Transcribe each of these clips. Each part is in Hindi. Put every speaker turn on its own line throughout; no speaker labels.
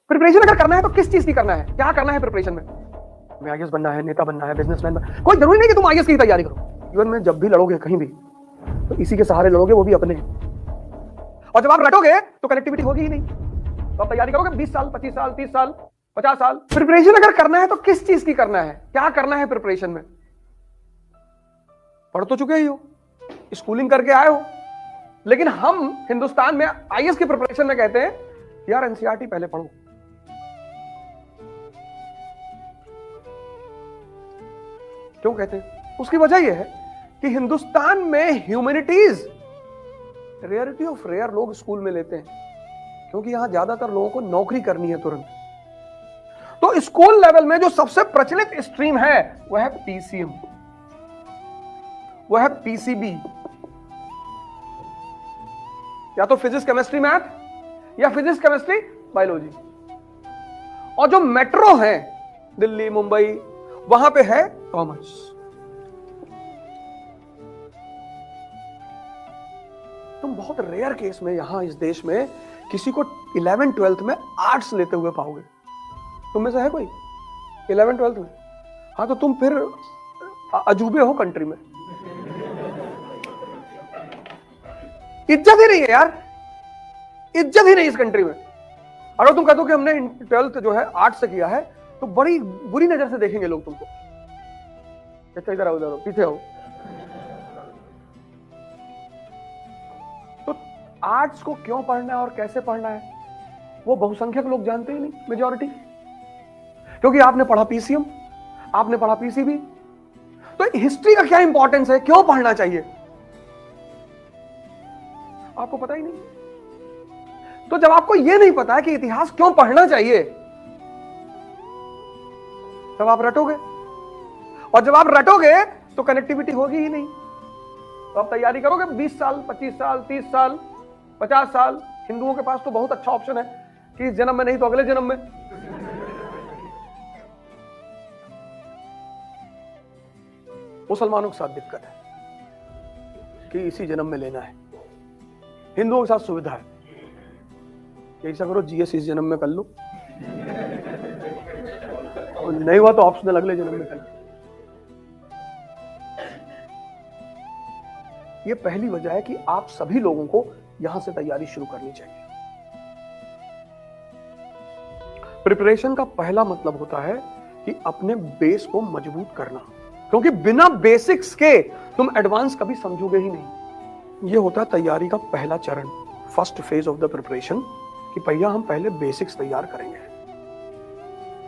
प्रिपरेशन अगर करना है तो किस चीज की करना है, क्या करना है प्रिपरेशन में? मैं आईएएस बनना है, नेता बनना है, बिजनेसमैन बनना, कोई जरूरी नहीं कि तुम आईएएस की तैयारी करो। जीवन में जब भी लड़ोगे कहीं भी तो इसी के सहारे लड़ोगे, वो भी अपने। और जब आप रटोगे तो कनेक्टिविटी होगी ही नहीं। तो आप तैयारी करोगे 20 साल, 25 साल, 30 साल, 50 साल। प्रिपरेशन अगर करना है तो किस चीज की करना है, क्या करना है प्रिपरेशन में? पढ़ तो चुके ही हो, स्कूलिंग करके आए हो, लेकिन हम हिंदुस्तान में आईएएस की प्रिपरेशन में कहते हैं यार एनसीईआरटी पहले पढ़ो। क्यों कहते हैं? उसकी वजह यह है कि हिंदुस्तान में ह्यूमैनिटीज रेयरिटी ऑफ रेयर लोग स्कूल में लेते हैं, क्योंकि यहां ज्यादातर लोगों को नौकरी करनी है तुरंत। तो स्कूल लेवल में जो सबसे प्रचलित स्ट्रीम है वह है पीसीएम, वह है पीसीबी, या तो फिजिक्स केमिस्ट्री मैथ या फिजिक्स केमिस्ट्री बायोलॉजी। और जो मेट्रो है दिल्ली मुंबई, वहां पे है कॉमर्स। तुम बहुत रेयर केस में यहां इस देश में किसी को 11th-12th में आर्ट्स लेते हुए पाओगे। तुम में से है कोई 11th-12th में? हाँ, तो तुम फिर अजूबे हो कंट्री में। इज्जत ही नहीं है यार, इज्जत ही नहीं इस कंट्री में। अगर तुम कहते हो कि हमने 12th जो है आर्ट्स से किया है तो बड़ी बुरी नजर से देखेंगे लोग तुमको। अच्छा इधर आओ, इधर आओ, पीछे आओ। तो आर्ट्स को क्यों पढ़ना है और कैसे पढ़ना है वो बहुसंख्यक लोग जानते ही नहीं, मेजॉरिटी। क्योंकि आपने पढ़ा पीसीएम, आपने पढ़ा पीसीबी। तो हिस्ट्री का क्या इंपॉर्टेंस है, क्यों पढ़ना चाहिए, आपको पता ही नहीं। तो जब आपको यह नहीं पता है कि इतिहास क्यों पढ़ना चाहिए, तब आप रटोगे, और जब आप रटोगे तो कनेक्टिविटी होगी ही नहीं। तो आप तैयारी करोगे 20 साल, 25 साल, 30 साल, 50 साल। हिंदुओं के पास तो बहुत अच्छा ऑप्शन है कि इस जन्म में नहीं तो अगले जन्म में। मुसलमानों के साथ दिक्कत है कि इसी जन्म में लेना है। हिंदुओं के साथ सुविधा है, ऐसा करो जीएस इस जन्म में कर लो, और नहीं हुआ तो ऑप्शनल अगले जन्म में कर लो। ये पहली वजह है कि आप सभी लोगों को यहां से तैयारी शुरू करनी चाहिए। प्रिपरेशन का पहला मतलब होता है कि अपने बेस को मजबूत करना, क्योंकि बिना बेसिक्स के तुम एडवांस कभी समझोगे ही नहीं। यह होता है तैयारी का पहला चरण, first phase of the preparation, कि भैया हम पहले बेसिक्स तैयार करेंगे।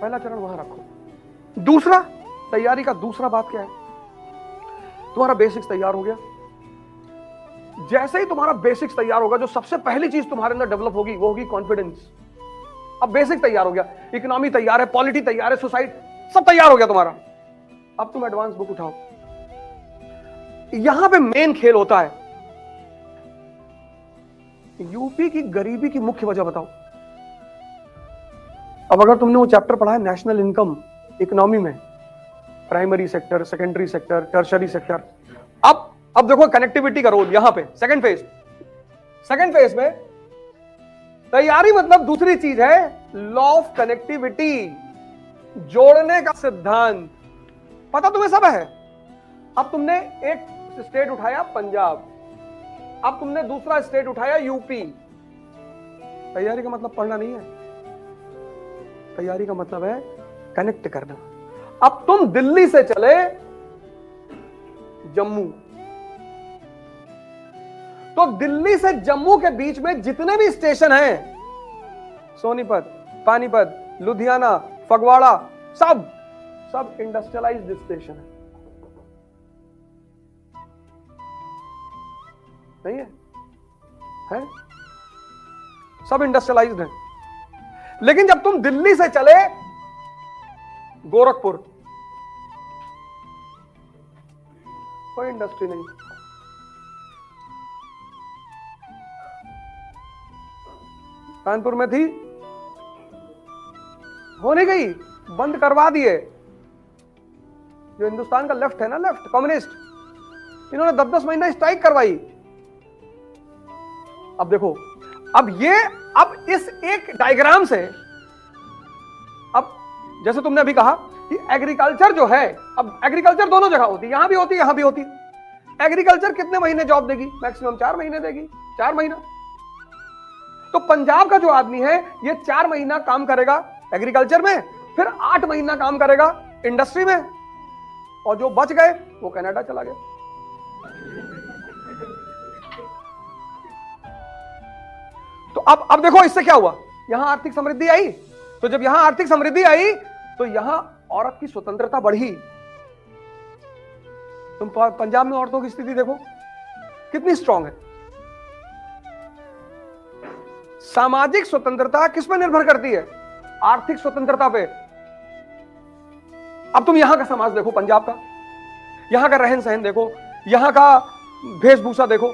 पहला चरण वहां रखो। दूसरा, तैयारी का दूसरा बात क्या है? तुम्हारा बेसिक्स तैयार हो गया। जैसे ही तुम्हारा बेसिक्स तैयार होगा, जो सबसे पहली चीज तुम्हारे अंदर डेवलप होगी वो होगी कॉन्फिडेंस। अब बेसिक तैयार हो गया, इकोनॉमी तैयार है, पॉलिटी तैयार है, सोसाइटी सब तैयार हो गया तुम्हारा। अब तुम एडवांस बुक उठाओ। यहां पे मेन खेल होता है। यूपी की गरीबी की मुख्य वजह बताओ। अब अगर तुमने वो चैप्टर पढ़ा है नेशनल इनकम इकोनॉमी में, primary sector, secondary sector, tertiary sector, अब देखो कनेक्टिविटी का रोल यहां पे। सेकंड फेज में तैयारी मतलब दूसरी चीज है लॉ ऑफ कनेक्टिविटी, जोड़ने का सिद्धांत। पता तुम्हें सब है। अब तुमने एक स्टेट उठाया पंजाब, अब तुमने दूसरा स्टेट उठाया यूपी। तैयारी का मतलब पढ़ना नहीं है, तैयारी का मतलब है कनेक्ट करना। अब तुम दिल्ली से चले जम्मू, तो दिल्ली से जम्मू के बीच में जितने भी स्टेशन हैं, सोनीपत, पानीपत, लुधियाना, फगवाड़ा, सब इंडस्ट्रियलाइज्ड स्टेशन है। नहीं है? सब इंडस्ट्रियलाइज्ड है। लेकिन जब तुम दिल्ली से चले गोरखपुर, कोई इंडस्ट्री नहीं। कानपुर में थी, हो नहीं गई, बंद करवा दिए। जो हिंदुस्तान का लेफ्ट है ना, लेफ्ट कम्युनिस्ट, इन्होंने 10-10 महीना स्ट्राइक करवाई। अब देखो, अब इस एक डायग्राम से अब जैसे तुमने अभी कहा कि एग्रीकल्चर जो है, अब एग्रीकल्चर दोनों जगह होती है, यहां भी होती है, यहां भी होती है। एग्रीकल्चर कितने महीने जॉब देगी? मैक्सिमम 4 महीने देगी, 4 महीना। तो पंजाब का जो आदमी है ये 4 महीना काम करेगा एग्रीकल्चर में, फिर 8 महीना काम करेगा इंडस्ट्री में, और जो बच गए वो कनाडा चला गया। तो अब देखो इससे क्या हुआ, यहां आर्थिक समृद्धि आई। तो जब यहां आर्थिक समृद्धि आई तो यहां औरत की स्वतंत्रता बढ़ी। तुम पंजाब में औरतों की स्थिति देखो कितनी स्ट्रांग है। सामाजिक स्वतंत्रता किस पर निर्भर करती है? आर्थिक स्वतंत्रता पे। अब तुम यहां का समाज देखो, पंजाब का, यहां का रहन सहन देखो, यहां का वेशभूषा देखो,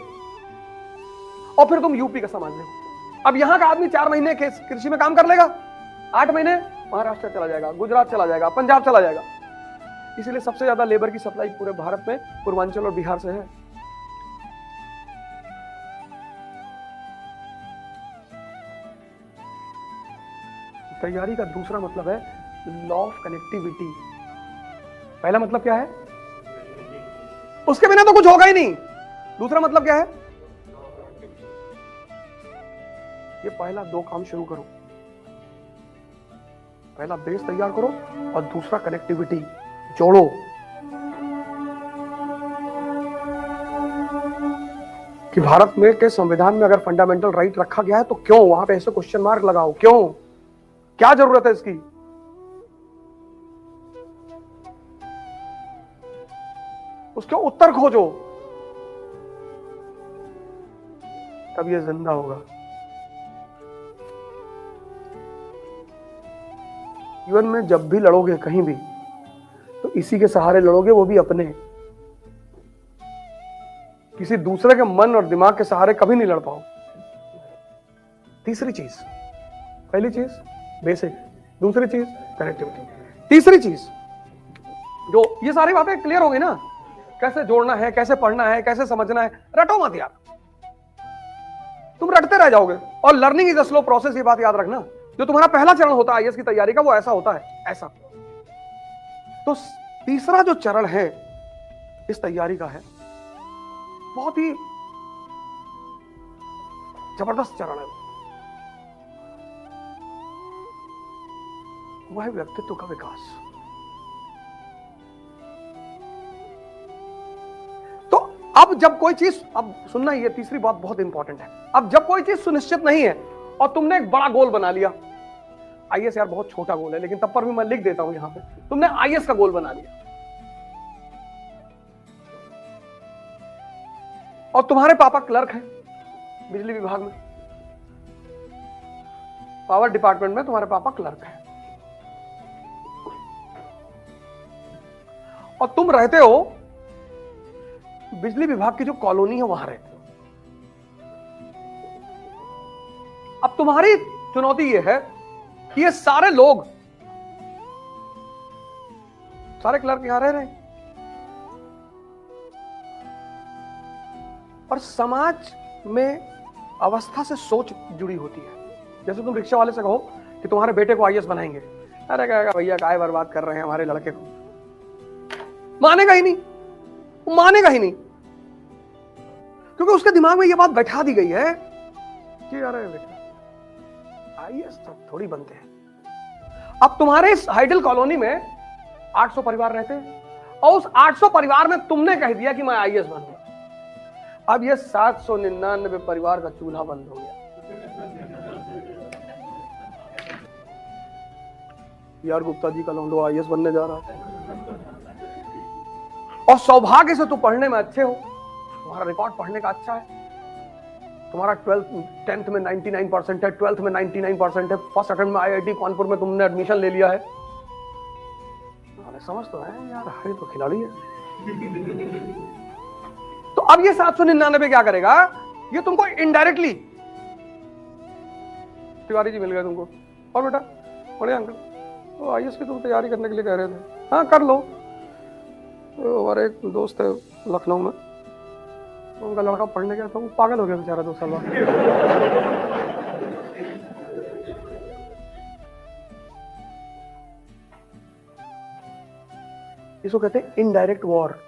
और फिर तुम यूपी का समाज देखो। अब यहां का आदमी 4 महीने कृषि में काम कर लेगा, 8 महीने महाराष्ट्र चला जाएगा, गुजरात चला जाएगा, पंजाब चला जाएगा। इसीलिए सबसे ज्यादा लेबर की सप्लाई पूरे भारत में पूर्वांचल और बिहार से है। तैयारी का दूसरा मतलब है लॉ ऑफ कनेक्टिविटी। पहला मतलब क्या है? उसके बिना तो कुछ होगा ही नहीं। दूसरा मतलब क्या है? ये पहला 2 काम शुरू करो। पहला बेस तैयार करो और दूसरा कनेक्टिविटी जोड़ो। कि भारत में के संविधान में अगर फंडामेंटल राइट रखा गया है तो क्यों, वहां पे ऐसे क्वेश्चन मार्क लगाओ, क्यों, क्या जरूरत है इसकी। उसके उत्तर खोजो, तब ये जिंदा होगा। जीवन में जब भी लड़ोगे कहीं भी, तो इसी के सहारे लड़ोगे, वो भी अपने। किसी दूसरे के मन और दिमाग के सहारे कभी नहीं लड़ पाओ। तीसरी चीज, पहली चीज बेसिक, दूसरी चीज कनेक्टिविटी, तीसरी चीज जो ये सारी बातें क्लियर हो गई ना, कैसे जोड़ना है, कैसे पढ़ना है, कैसे समझना है। रटो मत यार, तुम रटते रह जाओगे। और learning is a slow process, ये बात याद रखना। जो तुम्हारा पहला चरण होता है आईएएस की तैयारी का, वो ऐसा होता है, ऐसा। तो तीसरा जो चरण है इस तैयारी का है, बहुत ही जबरदस्त चरण है। वह है व्यक्तित्व का विकास। तो अब जब कोई चीज, अब सुनना, ये तीसरी बात बहुत इंपॉर्टेंट है। अब जब कोई चीज सुनिश्चित नहीं है और तुमने एक बड़ा गोल बना लिया, आईएएस यार बहुत छोटा गोल है, लेकिन तब पर भी मैं लिख देता हूं यहां पे, तुमने आईएएस का गोल बना लिया और तुम्हारे पापा क्लर्क हैं बिजली विभाग में, पावर डिपार्टमेंट में तुम्हारे पापा क्लर्क हैं, और तुम रहते हो बिजली विभाग की जो कॉलोनी है वहां रहते हो। अब तुम्हारी चुनौती यह है कि ये सारे लोग, सारे क्लर्क यहां रह रहे हैं, और समाज में अवस्था से सोच जुड़ी होती है। जैसे तुम रिक्शा वाले से कहो कि तुम्हारे बेटे को आईएएस बनाएंगे, अरे कहेगा भैया काय बर्बाद कर रहे हैं हमारे लड़के को, मानेगा ही नहीं, वो मानेगा ही नहीं, क्योंकि उसके दिमाग में ये बात बैठा दी गई है कि अरे बेटा आईएएस तो थोड़ी बनते हैं। अब तुम्हारे इस हाइडल कॉलोनी में 800 परिवार रहते हैं, और उस 800 परिवार में तुमने कह दिया कि मैं आईएएस बनूंगा। अब ये 799 परिवार का चूल्हा बंद हो गया। यार गुप्ता जी का लौंडो आईएएस बनने जा रहा है, और सौभाग्य से तुम पढ़ने में अच्छे हो, तुम्हारा रिकॉर्ड पढ़ने का अच्छा है, तुम्हारा 10th में 99% है, 12th में 99% है, फर्स्ट अटेम्प्ट में आईआईटी कानपुर में तुमने एडमिशन ले लिया है। समझ तो है यार, हरी तो खिलाड़ी है। तो अब ये 799 क्या करेगा, ये तुमको इनडायरेक्टली, तिवारी जी मिल गए तुमको, और बेटा बढ़िया अंकल, तो आईएएस की तुम तैयारी करने के लिए कह रहे थे, हाँ कर लो। तो हमारे एक दोस्त है लखनऊ में, तो उनका लड़का पढ़ने गया था, वो पागल हो गया बेचारा 2 साल बाद। इसको कहते हैं इनडायरेक्ट वॉर।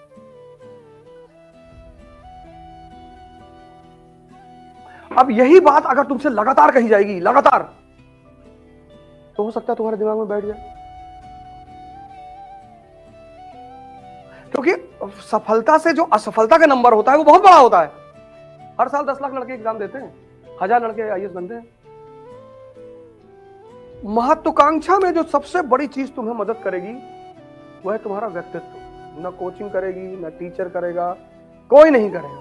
अब यही बात अगर तुमसे लगातार कही जाएगी, लगातार, तो हो सकता है तुम्हारे दिमाग में बैठ जाए। क्योंकि सफलता से जो असफलता का नंबर होता है वो बहुत बड़ा होता है। हर साल 10 लाख लड़के एग्जाम देते हैं, 1000 लड़के आईएएस बनते हैं। महत्वाकांक्षा में जो सबसे बड़ी चीज तुम्हें मदद करेगी वह है तुम्हारा व्यक्तित्व। ना कोचिंग करेगी, ना टीचर करेगा, कोई नहीं करेगा,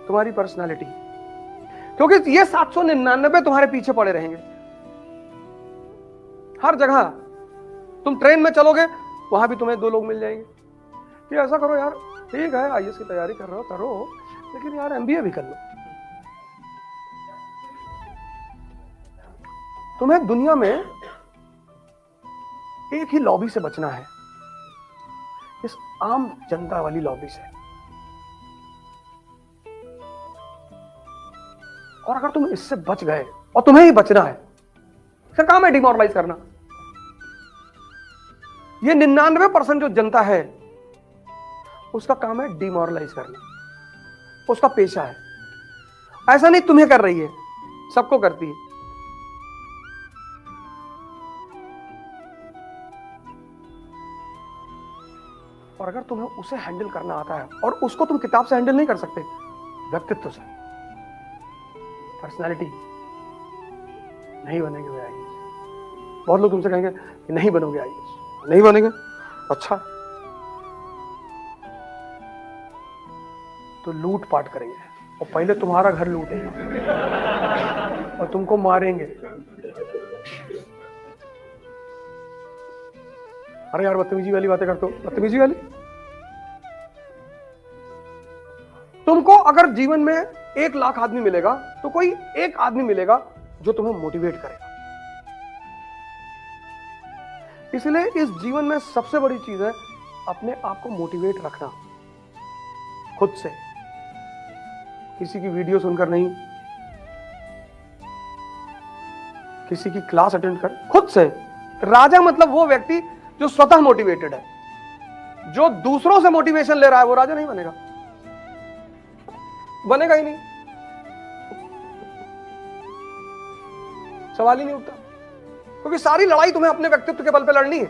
तुम्हारी पर्सनालिटी। क्योंकि ये 799 तुम्हारे पीछे पड़े रहेंगे हर जगह। तुम ट्रेन में चलोगे, वहां भी तुम्हें 2 लोग मिल जाएंगे कि ऐसा करो यार, ठीक है आईएएस की तैयारी कर रहे हो करो, लेकिन यार एमबीए भी कर लो। तुम्हें दुनिया में एक ही लॉबी से बचना है, इस आम जनता वाली लॉबी से। और अगर तुम इससे बच गए, और तुम्हें ही बचना है, फिर काम है डिमोरलाइज करना। ये 99% जो जनता है उसका काम है डिमोरलाइज करना, उसका पेशा है। ऐसा नहीं तुम्हें कर रही है, सबको करती है। और अगर तुम्हें उसे हैंडल करना आता है, और उसको तुम किताब से हैंडल नहीं कर सकते, व्यक्तित्व से, पर्सनालिटी, नहीं बनेंगे वे आईएएस। बहुत लोग तुमसे कहेंगे कि नहीं बनोगे आईएएस, नहीं बनेंगे, अच्छा तो लूट पाट करेंगे, और पहले तुम्हारा घर लूटेंगे और तुमको मारेंगे। अरे यार बदतमीजी वाली बातें करते हो, बदतमीजी वाली। तुमको अगर जीवन में 1 लाख आदमी मिलेगा तो कोई एक आदमी मिलेगा जो तुम्हें मोटिवेट करेगा। इसलिए इस जीवन में सबसे बड़ी चीज है अपने आप को मोटिवेट रखना, खुद से, किसी की वीडियो सुनकर नहीं, किसी की क्लास अटेंड कर, खुद से। राजा मतलब वो व्यक्ति जो स्वतः मोटिवेटेड है। जो दूसरों से मोटिवेशन ले रहा है वो राजा नहीं बनेगा, बनेगा ही नहीं, सवाल ही नहीं उठता। क्योंकि सारी लड़ाई तुम्हें अपने व्यक्तित्व के बल पे लड़नी है।